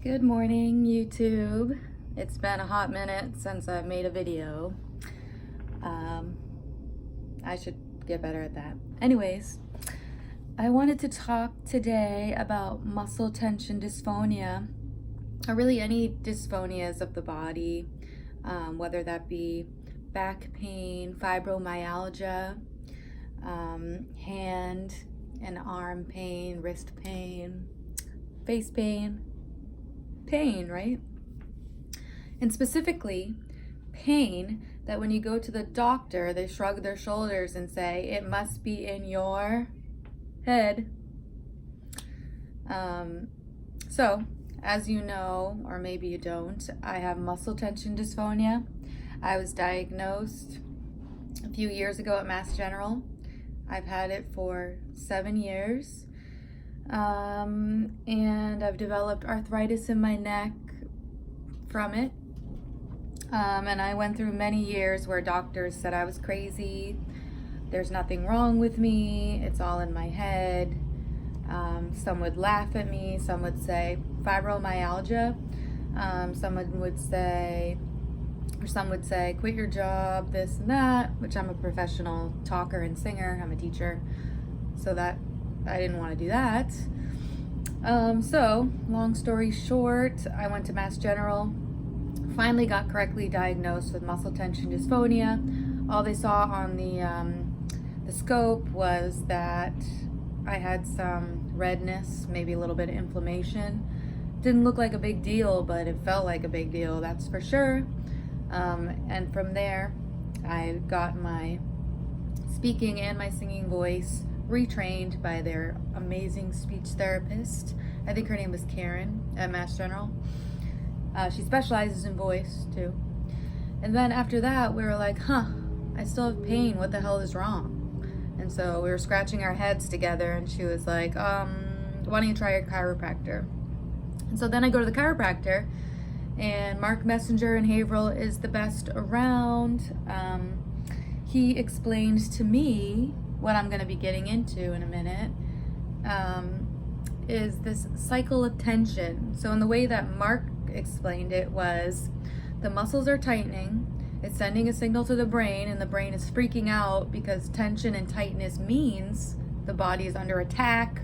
Good morning, YouTube. It's been a hot minute since I've made a video. I should get better at that. Anyways, I wanted to talk today about muscle tension dysphonia, or really any dysphonias of the body, whether that be back pain, fibromyalgia, hand and arm pain, wrist pain, face pain, right? And specifically, pain that when you go to the doctor, they shrug their shoulders and say, it must be in your head. So, as you know, or maybe you don't, I have muscle tension dysphonia. I was diagnosed a few years ago at Mass General. I've had it for 7 years. And I've developed arthritis in my neck from it. And I went through many years where doctors said I was crazy. There's nothing wrong with me. It's all in my head. Some would laugh at me. Some would say fibromyalgia. Some would say, quit your job, this and that, which I'm a professional talker and singer. I'm a teacher. So that I didn't want to do that. So long story short, I went to Mass General, finally got correctly diagnosed with muscle tension dysphonia. All they saw on the scope was that I had some redness, maybe a little bit of inflammation. Didn't look like a big deal, but it felt like a big deal, that's for sure. And from there, I got my speaking and my singing voice retrained by their amazing speech therapist. I think her name was Karen at Mass General. She specializes in voice too. And then after that, we were like, I still have pain. What the hell is wrong? And so we were scratching our heads together, and she was like, why don't you try your chiropractor? And so then I go to the chiropractor, and Mark Messenger in Haverhill is the best around. He explained to me what I'm going to be getting into in a minute, is this cycle of tension. So in the way that Mark explained it was, the muscles are tightening, it's sending a signal to the brain, and the brain is freaking out because tension and tightness means the body is under attack,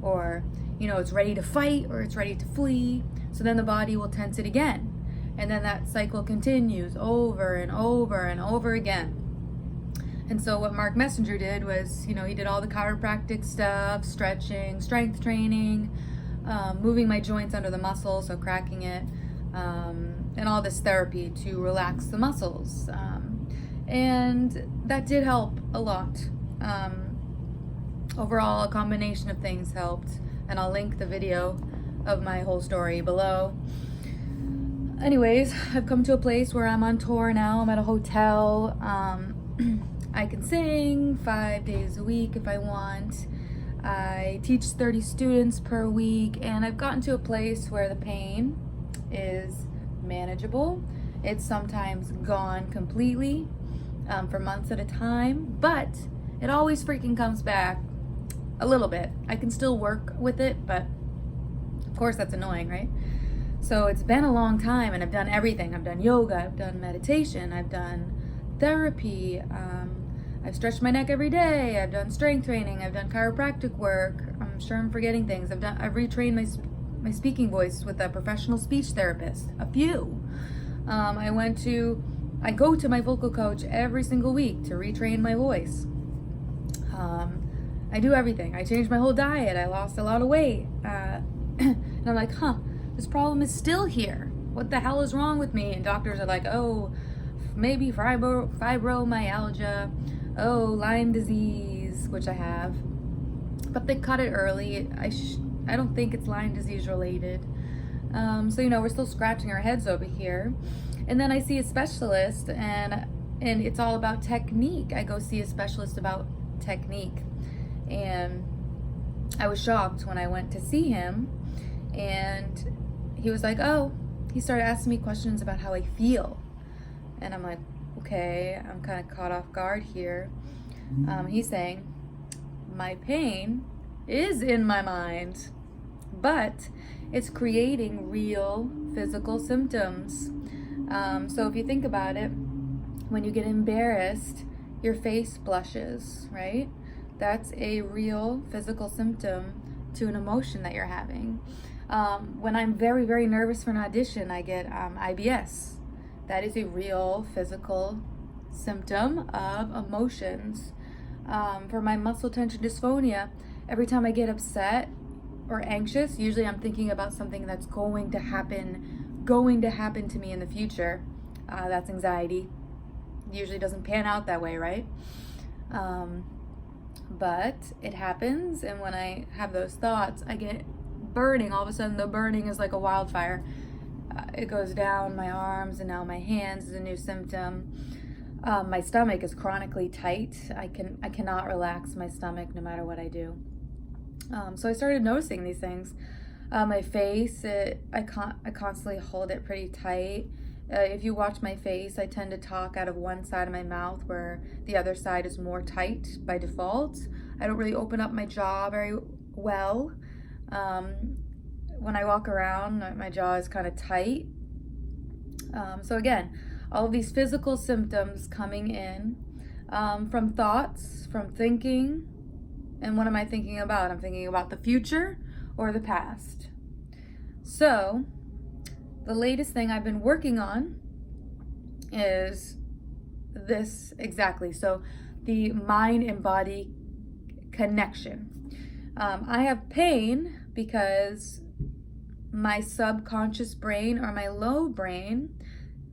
or it's ready to fight, or it's ready to flee. So then the body will tense it again, and then that cycle continues over and over and over again. And so what Mark Messenger did was, he did all the chiropractic stuff, stretching, strength training, moving my joints under the muscle, so cracking it, and all this therapy to relax the muscles. And that did help a lot. Overall, a combination of things helped, and I'll link the video of my whole story below. Anyways, I've come to a place where I'm on tour now. I'm at a hotel. I can sing 5 days a week if I want. I teach 30 students per week, and I've gotten to a place where the pain is manageable. It's sometimes gone completely for months at a time, but it always freaking comes back a little bit. I can still work with it, but of course that's annoying, right? So it's been a long time, and I've done everything. I've done yoga, I've done meditation, I've done therapy, I've stretched my neck every day, I've done strength training, I've done chiropractic work. I'm sure I'm forgetting things. I've retrained my speaking voice with a professional speech therapist, a few. I go to my vocal coach every single week to retrain my voice. I do everything. I changed my whole diet. I lost a lot of weight. And I'm like, this problem is still here. What the hell is wrong with me? And doctors are like, maybe fibromyalgia, Lyme disease, which I have. But they cut it early. I don't think it's Lyme disease related. So we're still scratching our heads over here. And then I see a specialist, and it's all about technique. I go see a specialist about technique. And I was shocked when I went to see him, and he was like, he started asking me questions about how I feel. And I'm like, okay, I'm kind of caught off guard here. He's saying, my pain is in my mind, but it's creating real physical symptoms. So if you think about it, when you get embarrassed, your face blushes, right? That's a real physical symptom to an emotion that you're having. When I'm very, very nervous for an audition, I get IBS. That is a real physical symptom of emotions. For my muscle tension dysphonia, every time I get upset or anxious, usually I'm thinking about something that's going to happen to me in the future. That's anxiety. Usually doesn't pan out that way, right? But it happens, and when I have those thoughts, I get burning. All of a sudden, the burning is like a wildfire. It goes down my arms, and now my hands is a new symptom. My stomach is chronically tight. I cannot relax my stomach no matter what I do. So I started noticing these things. My face, I constantly hold it pretty tight. If you watch my face, I tend to talk out of one side of my mouth where the other side is more tight by default. I don't really open up my jaw very well. When I walk around, my jaw is kind of tight. So again, all of these physical symptoms coming in from thoughts, from thinking. And what am I thinking about? I'm thinking about the future or the past. So the latest thing I've been working on is this exactly. So the mind and body connection. I have pain because my subconscious brain or my low brain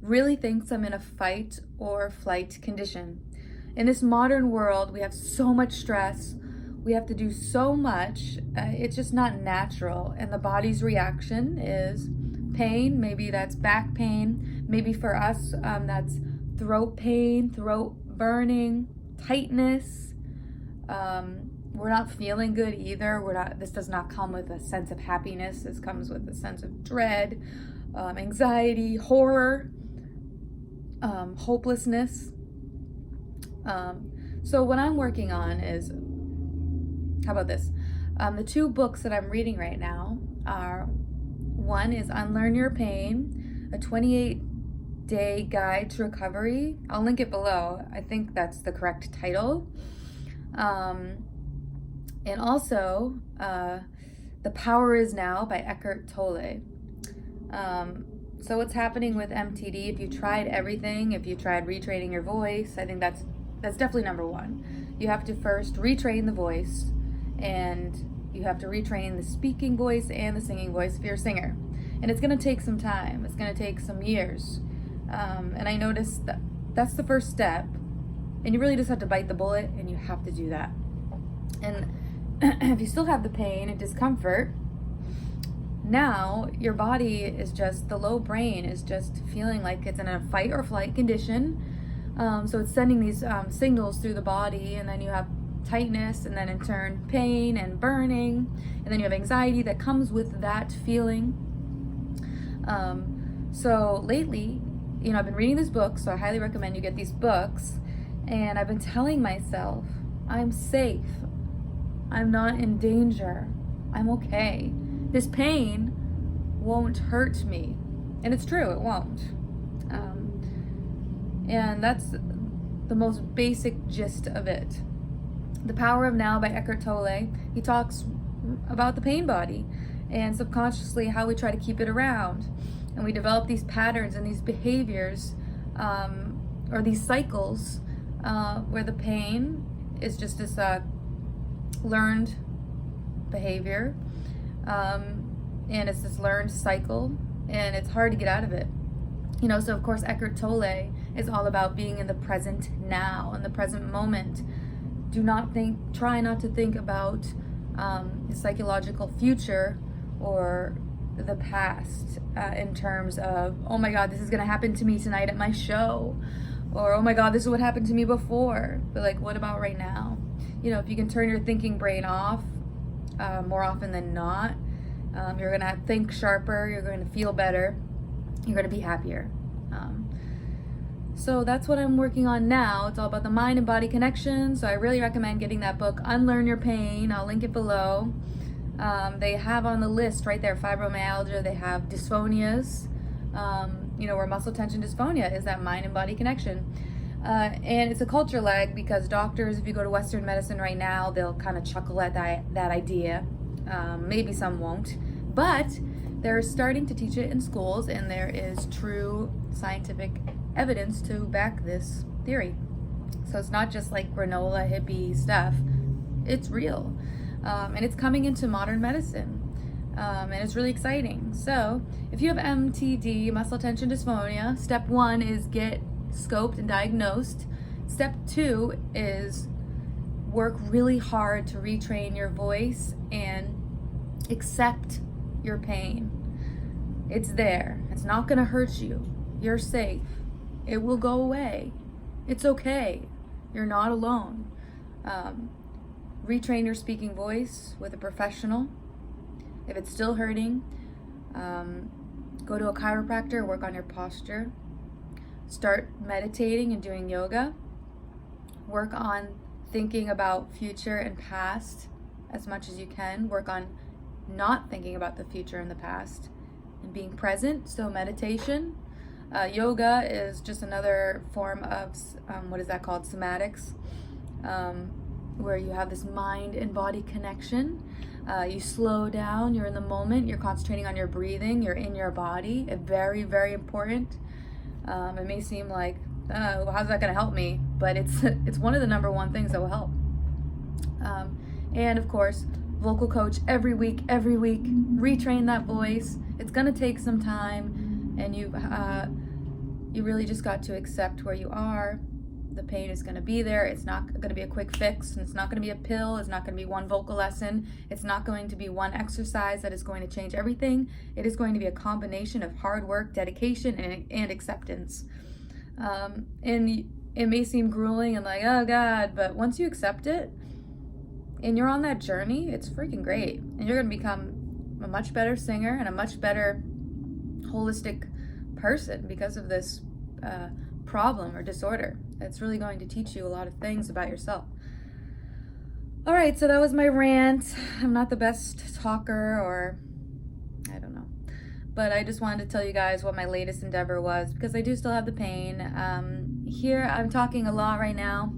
really thinks I'm in a fight or flight condition. In this modern world, we have so much stress. We have to do so much. It's just not natural. And the body's reaction is pain. Maybe that's back pain. Maybe for us, that's throat pain, throat burning, tightness. We're not feeling good either. This does not come with a sense of happiness. This comes with a sense of dread, anxiety, horror, hopelessness. So what I'm working on is, how about this? The two books that I'm reading right now are, one is Unlearn Your Pain, a 28-day guide to recovery. I'll link it below. I think that's the correct title. And also, The Power Is Now by Eckhart Tolle. So what's happening with MTD, if you tried everything, if you tried retraining your voice, I think that's definitely number one. You have to first retrain the voice, and you have to retrain the speaking voice and the singing voice if you're a singer. And it's going to take some time. It's going to take some years. And I noticed that that's the first step. And you really just have to bite the bullet, and you have to do that. And if you still have the pain and discomfort, now your body is just, the low brain is just feeling like it's in a fight or flight condition. So it's sending these signals through the body, and then you have tightness, and then in turn pain and burning, and then you have anxiety that comes with that feeling. So lately, I've been reading this book, so I highly recommend you get these books, and I've been telling myself, I'm safe, I'm not in danger, I'm okay. This pain won't hurt me. And it's true, it won't. And that's the most basic gist of it. The Power of Now by Eckhart Tolle. He talks about the pain body and subconsciously how we try to keep it around. And we develop these patterns and these behaviors, or these cycles, where the pain is just this learned behavior. And it's this learned cycle, and it's hard to get out of it. So of course Eckhart Tolle is all about being in the present now, in the present moment. Try not to think about the psychological future or the past in terms of, oh my God, this is gonna happen to me tonight at my show, or oh my God, this is what happened to me before. But like, what about right now? If you can turn your thinking brain off more often than not, you're gonna think sharper, you're gonna feel better, you're gonna be happier. So that's what I'm working on now. It's all about the mind and body connection. So I really recommend getting that book, Unlearn Your Pain. I'll link it below. They have on the list right there fibromyalgia, they have dysphonias, where muscle tension dysphonia is that mind and body connection. And it's a culture lag because doctors, if you go to Western medicine right now, they'll kind of chuckle at that idea. Maybe some won't, but they're starting to teach it in schools, and there is true scientific evidence to back this theory. So it's not just like granola hippie stuff, it's real. And it's coming into modern medicine. And it's really exciting. So if you have MTD, muscle tension dysphonia, step 1 is get scoped and diagnosed. Step 2 is work really hard to retrain your voice and accept your pain. It's there. It's not going to hurt you. You're safe. It will go away. It's okay. You're not alone. Retrain your speaking voice with a professional. If it's still hurting, go to a chiropractor, work on your posture. Start meditating and doing yoga. Work on thinking about future and past as much as you can. Work on not thinking about the future and the past and being present. So meditation. Yoga is just another form of, what is that called? Somatics, where you have this mind and body connection. You slow down, you're in the moment, you're concentrating on your breathing, you're in your body. Very, very important. It may seem like, how's that gonna help me? But it's one of the number one things that will help. And of course, vocal coach every week, retrain that voice. It's gonna take some time, and you really just got to accept where you are. The pain is going to be there. It's not going to be a quick fix. It's not going to be a pill. It's not going to be one vocal lesson. It's not going to be one exercise that is going to change everything. It is going to be a combination of hard work, dedication, and acceptance. And it may seem grueling and like, oh God, but once you accept it and you're on that journey, it's freaking great. And you're going to become a much better singer and a much better holistic person because of this problem or disorder. It's really going to teach you a lot of things about yourself. All right, so that was my rant. I'm not the best talker, or I don't know, but I just wanted to tell you guys what my latest endeavor was, because I do still have the pain. Here I'm talking a lot right now.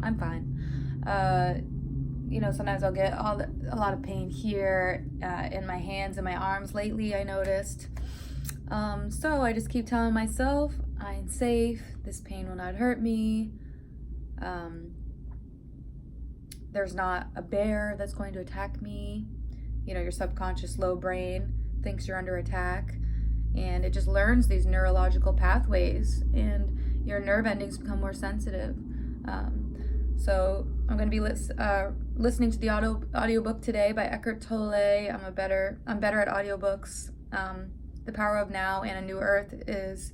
I'm fine. Sometimes I'll get a lot of pain here in my hands and my arms lately, I noticed. So I just keep telling myself, I'm safe, this pain will not hurt me. There's not a bear that's going to attack me. Your subconscious low brain thinks you're under attack, and it just learns these neurological pathways, and your nerve endings become more sensitive. So I'm going to be listening to the audiobook today by Eckhart Tolle. I'm better at audiobooks. The Power of Now and A New Earth is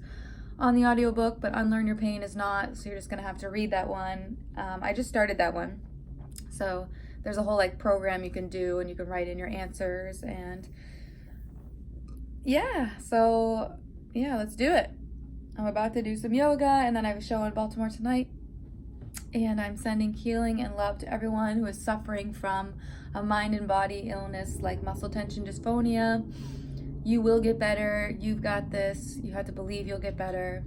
on the audiobook, but Unlearn Your Pain is not, so you're just going to have to read that one. I just started that one. So there's a whole program you can do, and you can write in your answers, and let's do it. I'm about to do some yoga, and then I have a show in Baltimore tonight, and I'm sending healing and love to everyone who is suffering from a mind and body illness like muscle tension dysphonia. You will get better. You've got this. You have to believe you'll get better.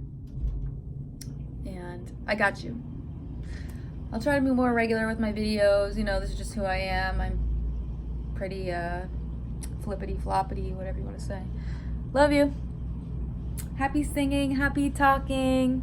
And I got you. I'll try to be more regular with my videos. This is just who I am. I'm pretty flippity floppity, whatever you want to say. Love you. Happy singing, happy talking.